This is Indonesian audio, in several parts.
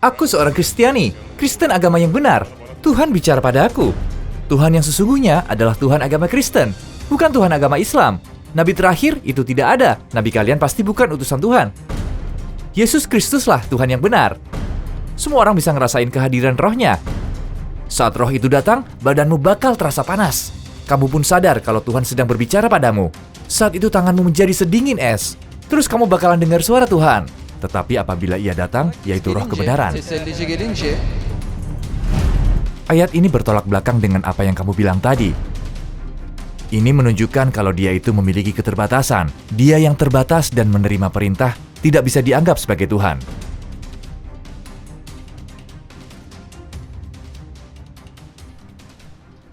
Aku seorang Kristiani, Kristen agama yang benar. Tuhan bicara pada aku. Tuhan yang sesungguhnya adalah Tuhan agama Kristen, bukan Tuhan agama Islam. Nabi terakhir itu tidak ada. Nabi kalian pasti bukan utusan Tuhan. Yesus Kristuslah Tuhan yang benar. Semua orang bisa ngerasain kehadiran rohnya. Saat roh itu datang, badanmu bakal terasa panas. Kamu pun sadar kalau Tuhan sedang berbicara padamu. Saat itu tanganmu menjadi sedingin es. Terus kamu bakalan dengar suara Tuhan. Tetapi apabila ia datang, yaitu roh kebenaran. Ayat ini bertolak belakang dengan apa yang kamu bilang tadi. Ini menunjukkan kalau dia itu memiliki keterbatasan. Dia yang terbatas dan menerima perintah tidak bisa dianggap sebagai Tuhan.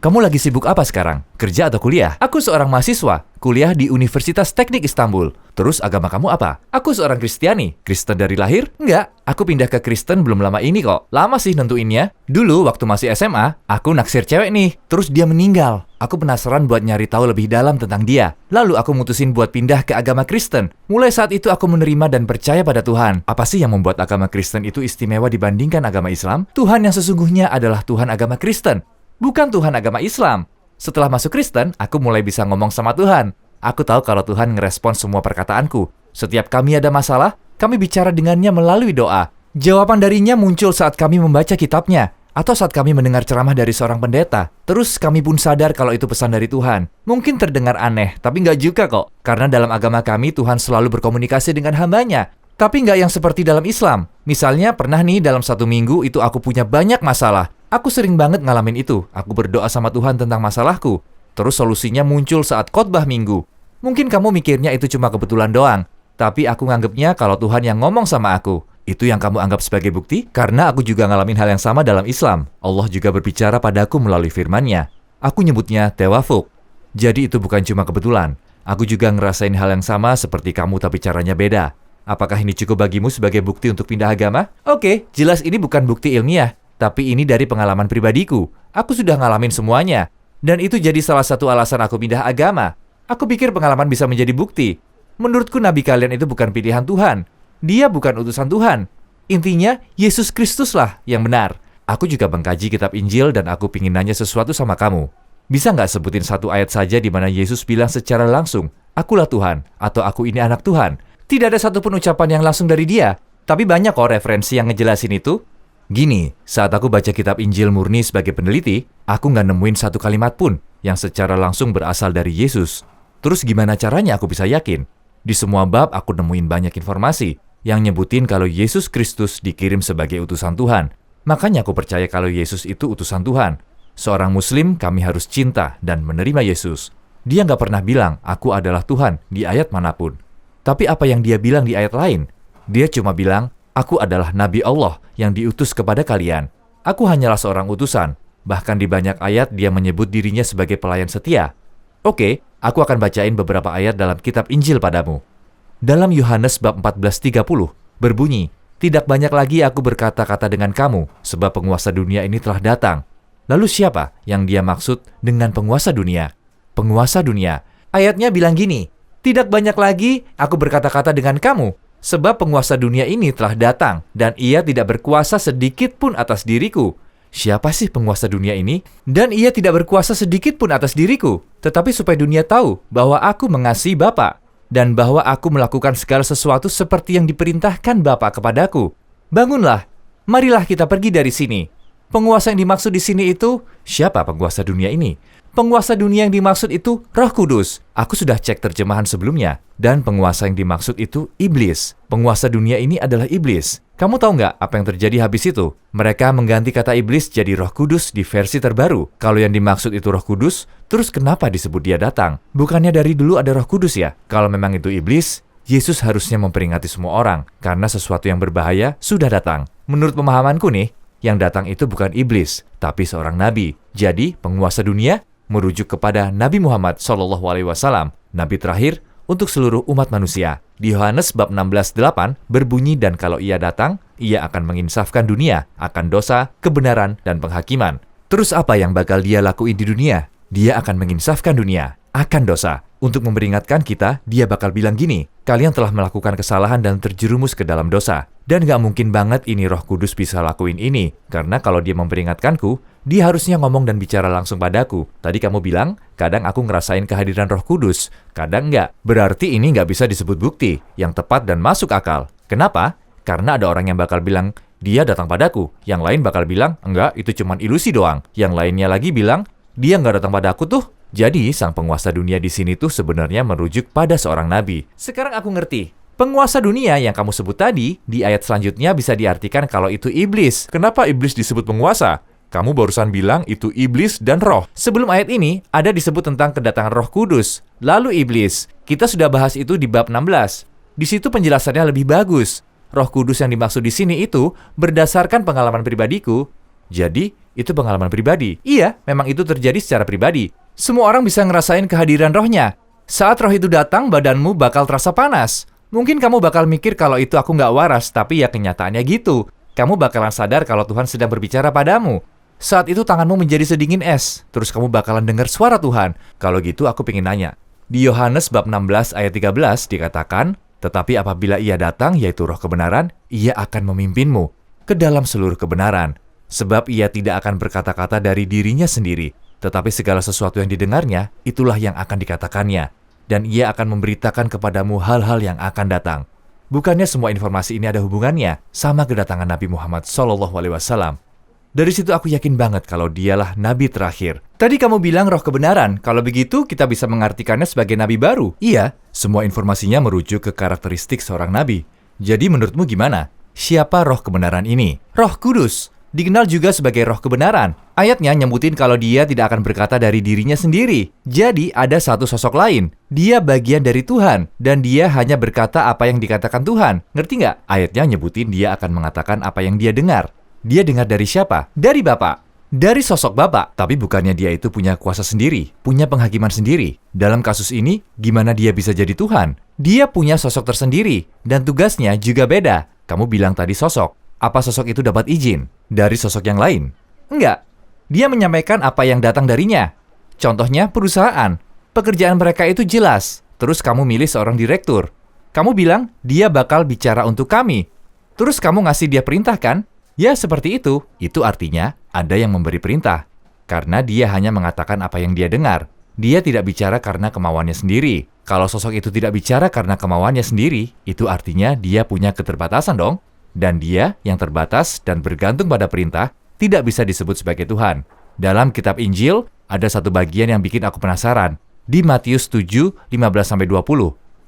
Kamu lagi sibuk apa sekarang? Kerja atau kuliah? Aku seorang mahasiswa, kuliah di Universitas Teknik Istanbul. Terus agama kamu apa? Aku seorang Kristiani. Kristen dari lahir? Enggak, aku pindah ke Kristen belum lama ini kok. Lama sih nentuinnya. Dulu waktu masih SMA, aku naksir cewek nih. Terus dia meninggal. Aku penasaran buat nyari tahu lebih dalam tentang dia. Lalu aku mutusin buat pindah ke agama Kristen. Mulai saat itu aku menerima dan percaya pada Tuhan. Apa sih yang membuat agama Kristen itu istimewa dibandingkan agama Islam? Tuhan yang sesungguhnya adalah Tuhan agama Kristen, bukan Tuhan agama Islam. Setelah masuk Kristen, aku mulai bisa ngomong sama Tuhan. Aku tahu kalau Tuhan ngerespon semua perkataanku. Setiap kami ada masalah, kami bicara dengannya melalui doa. Jawaban darinya muncul saat kami membaca kitabnya, atau saat kami mendengar ceramah dari seorang pendeta. Terus kami pun sadar kalau itu pesan dari Tuhan. Mungkin terdengar aneh, tapi nggak juga kok. Karena dalam agama kami, Tuhan selalu berkomunikasi dengan hambanya. Tapi nggak yang seperti dalam Islam. Misalnya pernah nih dalam 1 minggu itu aku punya banyak masalah. Aku sering banget ngalamin itu. Aku berdoa sama Tuhan tentang masalahku. Terus solusinya muncul saat khotbah minggu. Mungkin kamu mikirnya itu cuma kebetulan doang. Tapi aku nganggepnya kalau Tuhan yang ngomong sama aku. Itu yang kamu anggap sebagai bukti? Karena aku juga ngalamin hal yang sama dalam Islam. Allah juga berbicara padaku melalui firman-Nya. Aku nyebutnya tewafuk. Jadi itu bukan cuma kebetulan. Aku juga ngerasain hal yang sama seperti kamu tapi caranya beda. Apakah ini cukup bagimu sebagai bukti untuk pindah agama? Oke, jelas ini bukan bukti ilmiah. Tapi ini dari pengalaman pribadiku. Aku sudah ngalamin semuanya. Dan itu jadi salah satu alasan aku pindah agama. Aku pikir pengalaman bisa menjadi bukti. Menurutku nabi kalian itu bukan pilihan Tuhan. Dia bukan utusan Tuhan. Intinya, Yesus Kristuslah yang benar. Aku juga mengkaji kitab Injil dan aku pingin nanya sesuatu sama kamu. Bisa nggak sebutin satu ayat saja di mana Yesus bilang secara langsung, "Akulah Tuhan," atau "Aku ini anak Tuhan"? Tidak ada satupun ucapan yang langsung dari dia. Tapi banyak kok referensi yang ngejelasin itu. Gini, saat aku baca kitab Injil murni sebagai peneliti, aku nggak nemuin satu kalimat pun yang secara langsung berasal dari Yesus. Terus gimana caranya aku bisa yakin? Di semua bab aku nemuin banyak informasi yang nyebutin kalau Yesus Kristus dikirim sebagai utusan Tuhan. Makanya aku percaya kalau Yesus itu utusan Tuhan. Seorang Muslim, kami harus cinta dan menerima Yesus. Dia nggak pernah bilang, "Aku adalah Tuhan," di ayat manapun. Tapi apa yang dia bilang di ayat lain? Dia cuma bilang, "Aku adalah Nabi Allah yang diutus kepada kalian. Aku hanyalah seorang utusan." Bahkan di banyak ayat dia menyebut dirinya sebagai pelayan setia. Oke, aku akan bacain beberapa ayat dalam kitab Injil padamu. Dalam Yohanes bab 14:30 berbunyi, "Tidak banyak lagi aku berkata-kata dengan kamu, sebab penguasa dunia ini telah datang." Lalu siapa yang dia maksud dengan penguasa dunia? Penguasa dunia. Ayatnya bilang gini, "Tidak banyak lagi aku berkata-kata dengan kamu, sebab penguasa dunia ini telah datang, dan ia tidak berkuasa sedikit pun atas diriku." Siapa sih penguasa dunia ini? Dan ia tidak berkuasa sedikit pun atas diriku, tetapi supaya dunia tahu bahwa aku mengasihi Bapa, dan bahwa aku melakukan segala sesuatu seperti yang diperintahkan Bapa kepadaku. Bangunlah, marilah kita pergi dari sini. Penguasa yang dimaksud di sini itu, siapa penguasa dunia ini? Penguasa dunia yang dimaksud itu Roh Kudus. Aku sudah cek terjemahan sebelumnya. Dan penguasa yang dimaksud itu iblis. Penguasa dunia ini adalah iblis. Kamu tahu nggak apa yang terjadi habis itu? Mereka mengganti kata iblis jadi Roh Kudus di versi terbaru. Kalau yang dimaksud itu Roh Kudus, terus kenapa disebut dia datang? Bukannya dari dulu ada Roh Kudus ya? Kalau memang itu iblis, Yesus harusnya memperingati semua orang. Karena sesuatu yang berbahaya sudah datang. Menurut pemahamanku nih, yang datang itu bukan iblis, tapi seorang nabi. Jadi, penguasa dunia merujuk kepada Nabi Muhammad SAW, Nabi terakhir untuk seluruh umat manusia. Di Yohanes bab 16:8 berbunyi, "Dan kalau ia datang, ia akan menginsafkan dunia akan dosa, kebenaran, dan penghakiman." Terus apa yang bakal dia lakuin di dunia? Dia akan menginsafkan dunia akan dosa. Untuk memperingatkan kita, dia bakal bilang gini, "Kalian telah melakukan kesalahan dan terjerumus ke dalam dosa." Dan gak mungkin banget ini Roh Kudus bisa lakuin ini, karena kalau dia memperingatkanku, dia harusnya ngomong dan bicara langsung padaku. Tadi kamu bilang, kadang aku ngerasain kehadiran Roh Kudus, kadang nggak. Berarti ini nggak bisa disebut bukti yang tepat dan masuk akal. Kenapa? Karena ada orang yang bakal bilang, dia datang padaku. Yang lain bakal bilang, enggak, itu cuman ilusi doang. Yang lainnya lagi bilang, dia nggak datang padaku tuh. Jadi, sang penguasa dunia di sini tuh sebenarnya merujuk pada seorang nabi. Sekarang aku ngerti. Penguasa dunia yang kamu sebut tadi, di ayat selanjutnya bisa diartikan kalau itu iblis. Kenapa iblis disebut penguasa? Kamu barusan bilang itu iblis dan roh. Sebelum ayat ini, ada disebut tentang kedatangan Roh Kudus, lalu iblis. Kita sudah bahas itu di bab 16. Di situ penjelasannya lebih bagus. Roh Kudus yang dimaksud di sini itu berdasarkan pengalaman pribadiku. Jadi, itu pengalaman pribadi. Iya, memang itu terjadi secara pribadi. Semua orang bisa ngerasain kehadiran rohnya. Saat roh itu datang, badanmu bakal terasa panas. Mungkin kamu bakal mikir kalau itu aku nggak waras, tapi ya kenyataannya gitu. Kamu bakalan sadar kalau Tuhan sedang berbicara padamu. Saat itu tanganmu menjadi sedingin es, terus kamu bakalan dengar suara Tuhan. Kalau gitu aku pengen nanya. Di Yohanes bab 16 ayat 13 dikatakan, tetapi apabila ia datang, yaitu roh kebenaran, ia akan memimpinmu ke dalam seluruh kebenaran. Sebab ia tidak akan berkata-kata dari dirinya sendiri, tetapi segala sesuatu yang didengarnya, itulah yang akan dikatakannya. Dan ia akan memberitakan kepadamu hal-hal yang akan datang. Bukannya semua informasi ini ada hubungannya sama kedatangan Nabi Muhammad SAW. Dari situ aku yakin banget kalau dialah Nabi terakhir. Tadi kamu bilang roh kebenaran. Kalau begitu, kita bisa mengartikannya sebagai Nabi baru. Iya, semua informasinya merujuk ke karakteristik seorang Nabi. Jadi menurutmu gimana? Siapa roh kebenaran ini? Roh Kudus. Dikenal juga sebagai roh kebenaran. Ayatnya nyebutin kalau dia tidak akan berkata dari dirinya sendiri. Jadi ada satu sosok lain. Dia bagian dari Tuhan. Dan dia hanya berkata apa yang dikatakan Tuhan. Ngerti nggak? Ayatnya nyebutin dia akan mengatakan apa yang dia dengar. Dia dengar dari siapa? Dari Bapa. Dari sosok Bapa. Tapi bukannya dia itu punya kuasa sendiri. Punya penghakiman sendiri. Dalam kasus ini, gimana dia bisa jadi Tuhan? Dia punya sosok tersendiri. Dan tugasnya juga beda. Kamu bilang tadi sosok. Apa sosok itu dapat izin dari sosok yang lain? Enggak. Dia menyampaikan apa yang datang darinya. Contohnya perusahaan. Pekerjaan mereka itu jelas. Terus kamu milih seorang direktur. Kamu bilang, dia bakal bicara untuk kami. Terus kamu ngasih dia perintah kan? Ya, seperti itu. Itu artinya ada yang memberi perintah. Karena dia hanya mengatakan apa yang dia dengar. Dia tidak bicara karena kemauannya sendiri. Kalau sosok itu tidak bicara karena kemauannya sendiri, itu artinya dia punya keterbatasan dong. Dan dia yang terbatas dan bergantung pada perintah tidak bisa disebut sebagai Tuhan. Dalam kitab Injil, ada satu bagian yang bikin aku penasaran. Di Matius 7, 15-20,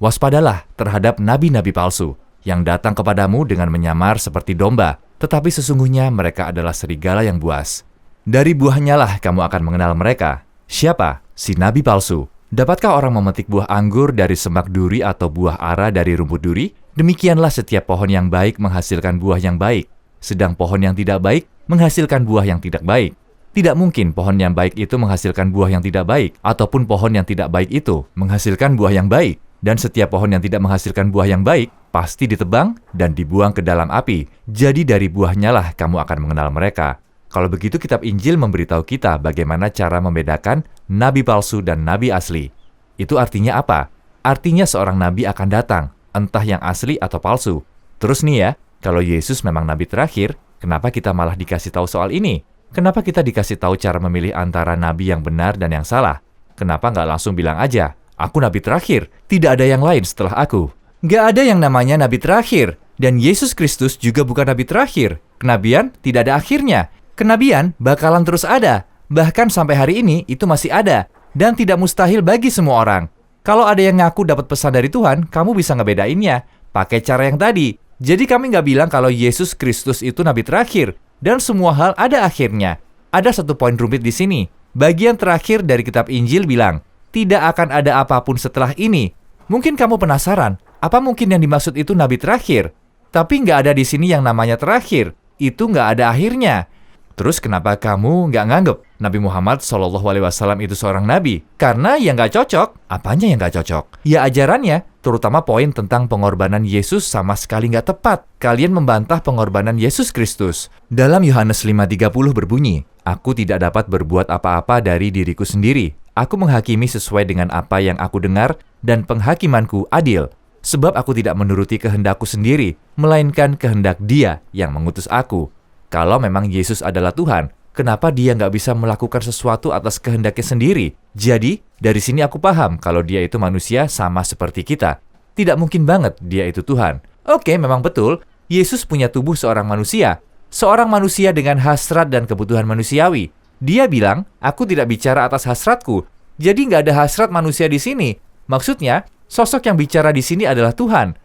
waspadalah terhadap nabi-nabi palsu yang datang kepadamu dengan menyamar seperti domba, tetapi sesungguhnya mereka adalah serigala yang buas. Dari buahnya lah kamu akan mengenal mereka. Siapa? Si nabi palsu. Dapatkah orang memetik buah anggur dari semak duri atau buah ara dari rumput duri? Demikianlah setiap pohon yang baik menghasilkan buah yang baik, sedang pohon yang tidak baik menghasilkan buah yang tidak baik. Tidak mungkin pohon yang baik itu menghasilkan buah yang tidak baik, ataupun pohon yang tidak baik itu menghasilkan buah yang baik. Dan setiap pohon yang tidak menghasilkan buah yang baik, pasti ditebang dan dibuang ke dalam api. Jadi dari buahnya lah kamu akan mengenal mereka. Kalau begitu kitab Injil memberitahu kita bagaimana cara membedakan nabi palsu dan nabi asli. Itu artinya apa? Artinya seorang nabi akan datang, entah yang asli atau palsu. Terus nih ya, kalau Yesus memang nabi terakhir, kenapa kita malah dikasih tahu soal ini? Kenapa kita dikasih tahu cara memilih antara nabi yang benar dan yang salah? Kenapa nggak langsung bilang aja, aku nabi terakhir, tidak ada yang lain setelah aku? Nggak ada yang namanya nabi terakhir, dan Yesus Kristus juga bukan nabi terakhir. Kenabian tidak ada akhirnya. Kenabian bakalan terus ada, bahkan sampai hari ini itu masih ada, dan tidak mustahil bagi semua orang. Kalau ada yang ngaku dapat pesan dari Tuhan, kamu bisa ngebedainnya, pakai cara yang tadi. Jadi kami nggak bilang kalau Yesus Kristus itu nabi terakhir, dan semua hal ada akhirnya. Ada satu poin rumit di sini. Bagian terakhir dari kitab Injil bilang, tidak akan ada apapun setelah ini. Mungkin kamu penasaran, apa mungkin yang dimaksud itu nabi terakhir? Tapi nggak ada di sini yang namanya terakhir. Itu nggak ada akhirnya. Terus kenapa kamu nggak nganggep Nabi Muhammad SAW itu seorang nabi? Karena yang nggak cocok. Apanya yang nggak cocok? Ya ajarannya, terutama poin tentang pengorbanan Yesus sama sekali nggak tepat. Kalian membantah pengorbanan Yesus Kristus. Dalam Yohanes 5:30 berbunyi, aku tidak dapat berbuat apa-apa dari diriku sendiri. Aku menghakimi sesuai dengan apa yang aku dengar dan penghakimanku adil. sebab aku tidak menuruti kehendakku sendiri, melainkan kehendak Dia yang mengutus aku. Kalau memang Yesus adalah Tuhan, kenapa Dia nggak bisa melakukan sesuatu atas kehendaknya sendiri? Jadi, dari sini aku paham kalau Dia itu manusia sama seperti kita. Tidak mungkin banget Dia itu Tuhan. Oke, memang betul, Yesus punya tubuh seorang manusia. Seorang manusia dengan hasrat dan kebutuhan manusiawi. Dia bilang, aku tidak bicara atas hasratku. Jadi nggak ada hasrat manusia di sini. Maksudnya, sosok yang bicara di sini adalah Tuhan.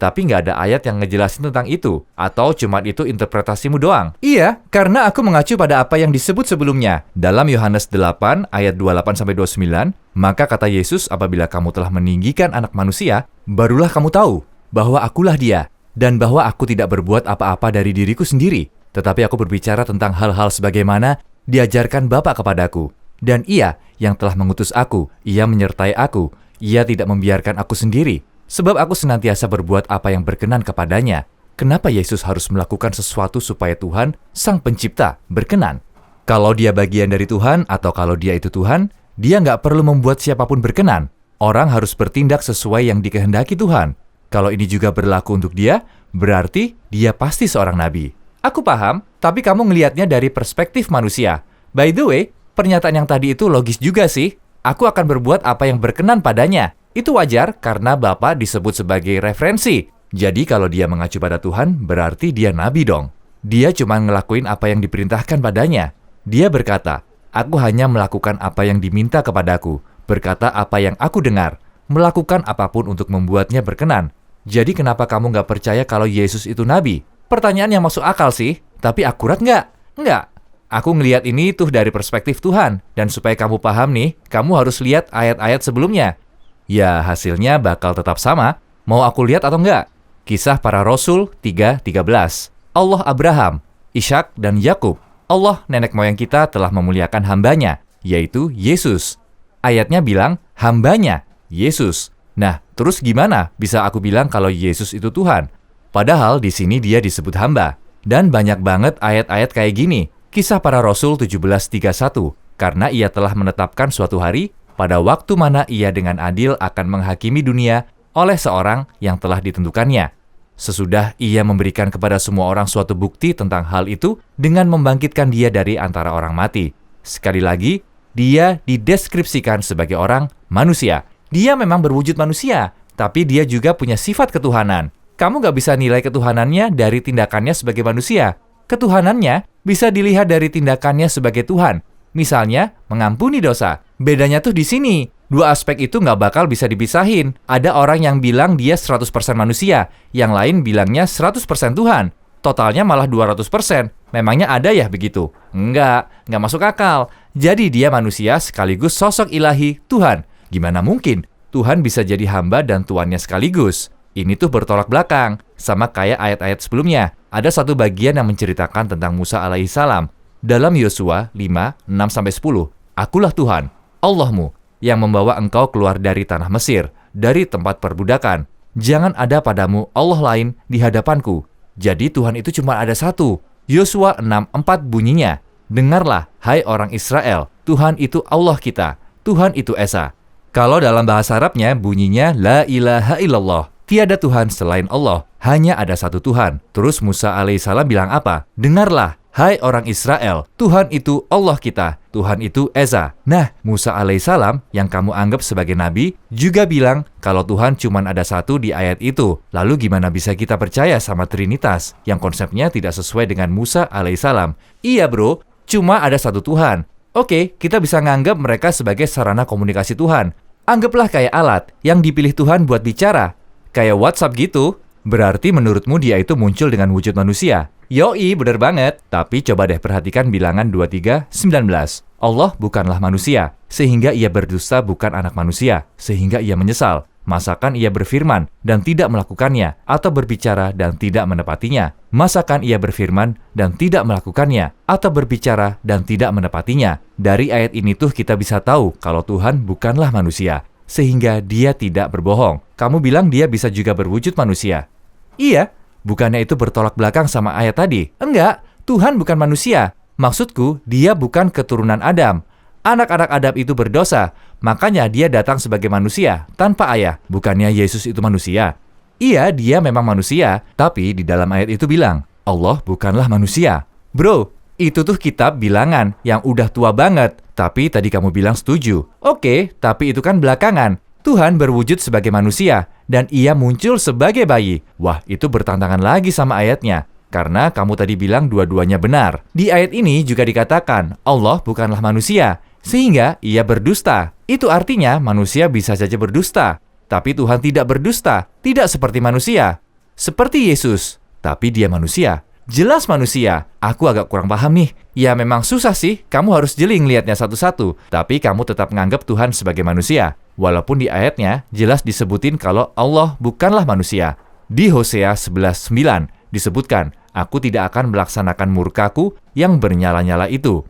Tapi nggak ada ayat yang ngejelasin tentang itu. Atau cuma itu interpretasimu doang. Iya, karena aku mengacu pada apa yang disebut sebelumnya. Dalam Yohanes 8 ayat 28-29, maka kata Yesus, apabila kamu telah meninggikan anak manusia, barulah kamu tahu bahwa akulah Dia, dan bahwa aku tidak berbuat apa-apa dari diriku sendiri, tetapi aku berbicara tentang hal-hal sebagaimana diajarkan Bapa kepadaku. Dan Ia yang telah mengutus aku, Ia menyertai aku, Ia tidak membiarkan aku sendiri, sebab aku senantiasa berbuat apa yang berkenan kepadanya. Kenapa Yesus harus melakukan sesuatu supaya Tuhan, Sang Pencipta, berkenan? Kalau Dia bagian dari Tuhan, atau kalau Dia itu Tuhan, Dia nggak perlu membuat siapapun berkenan. Orang harus bertindak sesuai yang dikehendaki Tuhan. Kalau ini juga berlaku untuk Dia, berarti Dia pasti seorang nabi. Aku paham, tapi kamu ngelihatnya dari perspektif manusia. By the way, pernyataan yang tadi itu logis juga sih. Aku akan berbuat apa yang berkenan padanya. Itu wajar karena Bapa disebut sebagai referensi. Jadi kalau Dia mengacu pada Tuhan, berarti Dia nabi dong. Dia cuma ngelakuin apa yang diperintahkan padanya. Dia berkata, aku hanya melakukan apa yang diminta kepadaku, berkata apa yang aku dengar, melakukan apapun untuk membuatnya berkenan. Jadi kenapa kamu nggak percaya kalau Yesus itu nabi? Pertanyaan yang masuk akal sih, tapi akurat nggak? Nggak. Aku ngelihat ini tuh dari perspektif Tuhan, dan supaya kamu paham nih, kamu harus lihat ayat-ayat sebelumnya. Ya, hasilnya bakal tetap sama, mau aku lihat atau nggak? Kisah Para Rasul 3:13. Allah Abraham, Ishak, dan Yakub. Allah nenek moyang kita telah memuliakan hambanya, yaitu Yesus. Ayatnya bilang, hambanya, Yesus. Nah, terus gimana bisa aku bilang kalau Yesus itu Tuhan? Padahal di sini Dia disebut hamba. Dan banyak banget ayat-ayat kayak gini. Kisah Para Rasul 17:31. Karena Ia telah menetapkan suatu hari, pada waktu mana Ia dengan adil akan menghakimi dunia oleh seorang yang telah ditentukannya. Sesudah Ia memberikan kepada semua orang suatu bukti tentang hal itu dengan membangkitkan Dia dari antara orang mati. Sekali lagi, Dia dideskripsikan sebagai orang manusia. Dia memang berwujud manusia, tapi Dia juga punya sifat ketuhanan. Kamu nggak bisa nilai ketuhanannya dari tindakannya sebagai manusia. Ketuhanannya bisa dilihat dari tindakannya sebagai Tuhan. Misalnya, mengampuni dosa. Bedanya tuh di sini. Dua aspek itu nggak bakal bisa dipisahin. Ada orang yang bilang dia 100% manusia, yang lain bilangnya 100% Tuhan. Totalnya malah 200%. Memangnya ada ya begitu? Nggak masuk akal. Jadi dia manusia sekaligus sosok ilahi Tuhan. Gimana mungkin Tuhan bisa jadi hamba dan tuannya sekaligus? Ini tuh bertolak belakang, sama kayak ayat-ayat sebelumnya. Ada satu bagian yang menceritakan tentang Musa alaihissalam. Dalam Yosua 5:6-10, akulah Tuhan, Allahmu, yang membawa engkau keluar dari tanah Mesir, dari tempat perbudakan. Jangan ada padamu Allah lain di hadapanku. Jadi Tuhan itu cuma ada satu. Yosua 6:4 bunyinya, dengarlah, hai orang Israel, Tuhan itu Allah kita, Tuhan itu Esa. Kalau dalam bahasa Arabnya bunyinya la ilaha illallah. Tiada Tuhan selain Allah, hanya ada satu Tuhan. Terus Musa alaihissalam bilang apa? Dengarlah, hai orang Israel, Tuhan itu Allah kita, Tuhan itu Esa. Nah, Musa alaihissalam yang kamu anggap sebagai nabi juga bilang kalau Tuhan cuma ada satu di ayat itu. Lalu gimana bisa kita percaya sama Trinitas yang konsepnya tidak sesuai dengan Musa alaihissalam? Iya bro, cuma ada satu Tuhan. Oke, kita bisa nganggap mereka sebagai sarana komunikasi Tuhan. Anggaplah kayak alat yang dipilih Tuhan buat bicara. Kayak WhatsApp gitu. Berarti menurutmu dia itu muncul dengan wujud manusia? Yoi, bener banget. Tapi coba deh perhatikan bilangan 23:19. Allah bukanlah manusia, sehingga Ia berdusta bukan anak manusia, sehingga Ia menyesal. Masakan Ia berfirman dan tidak melakukannya, atau berbicara dan tidak menepatinya? Masakan Ia berfirman dan tidak melakukannya, atau berbicara dan tidak menepatinya? Dari ayat ini tuh kita bisa tahu kalau Tuhan bukanlah manusia, sehingga Dia tidak berbohong. Kamu bilang Dia bisa juga berwujud manusia. Iya, bukannya itu bertolak belakang sama ayat tadi? Enggak, Tuhan bukan manusia. Maksudku, Dia bukan keturunan Adam. Anak-anak Adam itu berdosa, makanya Dia datang sebagai manusia, tanpa ayah. Bukannya Yesus itu manusia? Iya, dia memang manusia, tapi di dalam ayat itu bilang, Allah bukanlah manusia. Bro, itu tuh kitab bilangan yang udah tua banget, tapi tadi kamu bilang setuju. Oke, tapi itu kan belakangan. Tuhan berwujud sebagai manusia, dan ia muncul sebagai bayi. Wah, itu bertentangan lagi sama ayatnya. Karena kamu tadi bilang dua-duanya benar. Di ayat ini juga dikatakan, Allah bukanlah manusia, sehingga ia berdusta. Itu artinya manusia bisa saja berdusta. Tapi Tuhan tidak berdusta, tidak seperti manusia. Seperti Yesus, tapi dia manusia. Jelas manusia. Aku agak kurang paham nih. Ya memang susah sih, kamu harus jeli ngelihatnya satu-satu. Tapi kamu tetap menganggap Tuhan sebagai manusia. Walaupun di ayatnya jelas disebutin kalau Allah bukanlah manusia. Di Hosea 11:9 disebutkan, Aku tidak akan melaksanakan murkaku yang bernyala-nyala itu.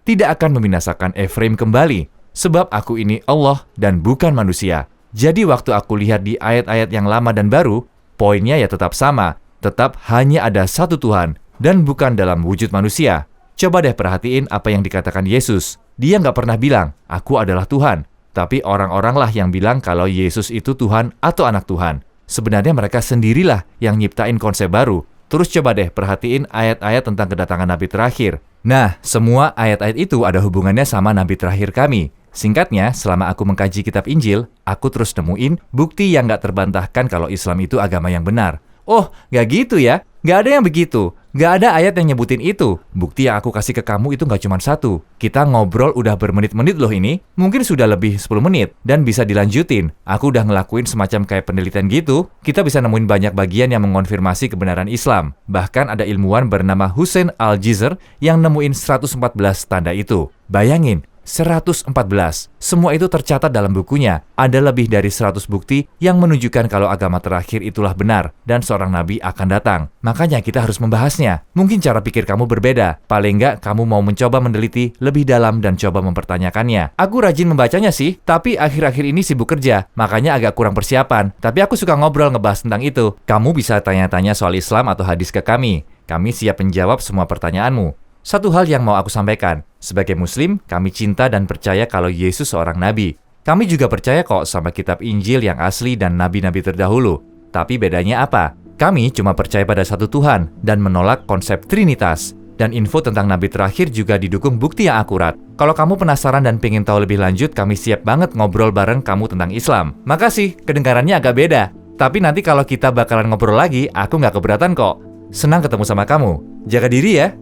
Tidak akan membinasakan Efraim kembali. Sebab aku ini Allah dan bukan manusia. Jadi waktu aku lihat di ayat-ayat yang lama dan baru, poinnya ya tetap sama. Tetap hanya ada satu Tuhan, dan bukan dalam wujud manusia. Coba deh perhatiin apa yang dikatakan Yesus. Dia nggak pernah bilang, aku adalah Tuhan. Tapi orang-orang lah yang bilang kalau Yesus itu Tuhan atau anak Tuhan. Sebenarnya mereka sendirilah yang nyiptain konsep baru. Terus coba deh perhatiin ayat-ayat tentang kedatangan Nabi terakhir. Nah, semua ayat-ayat itu ada hubungannya sama Nabi terakhir kami. Singkatnya, selama aku mengkaji kitab Injil, aku terus nemuin bukti yang nggak terbantahkan kalau Islam itu agama yang benar. Oh, nggak gitu ya? Nggak ada yang begitu. Nggak ada ayat yang nyebutin itu. Bukti yang aku kasih ke kamu itu nggak cuma satu. Kita ngobrol udah bermenit-menit loh ini. Mungkin sudah lebih 10 menit. Dan bisa dilanjutin. Aku udah ngelakuin semacam kayak penelitian gitu. Kita bisa nemuin banyak bagian yang mengonfirmasi kebenaran Islam. Bahkan ada ilmuwan bernama Hussein Al-Jizr yang nemuin 114 tanda itu. Bayangin. 114. Semua itu tercatat dalam bukunya. Ada lebih dari 100 bukti yang menunjukkan kalau agama terakhir itulah benar dan seorang nabi akan datang. Makanya kita harus membahasnya. Mungkin cara pikir kamu berbeda. Paling nggak kamu mau mencoba meneliti lebih dalam dan coba mempertanyakannya. Aku rajin membacanya sih, tapi akhir-akhir ini sibuk kerja. Makanya agak kurang persiapan. Tapi aku suka ngobrol ngebahas tentang itu. Kamu bisa tanya-tanya soal Islam atau hadis ke kami. Kami siap menjawab semua pertanyaanmu. Satu hal yang mau aku sampaikan, sebagai Muslim, kami cinta dan percaya kalau Yesus seorang nabi. Kami juga percaya kok sama kitab Injil yang asli dan nabi-nabi terdahulu. Tapi bedanya apa? Kami cuma percaya pada satu Tuhan dan menolak konsep Trinitas. Dan info tentang nabi terakhir juga didukung bukti yang akurat. Kalau kamu penasaran dan pengen tahu lebih lanjut, kami siap banget ngobrol bareng kamu tentang Islam. Makasih, kedengarannya agak beda. Tapi nanti kalau kita bakalan ngobrol lagi, aku nggak keberatan kok. Senang ketemu sama kamu. Jaga diri ya.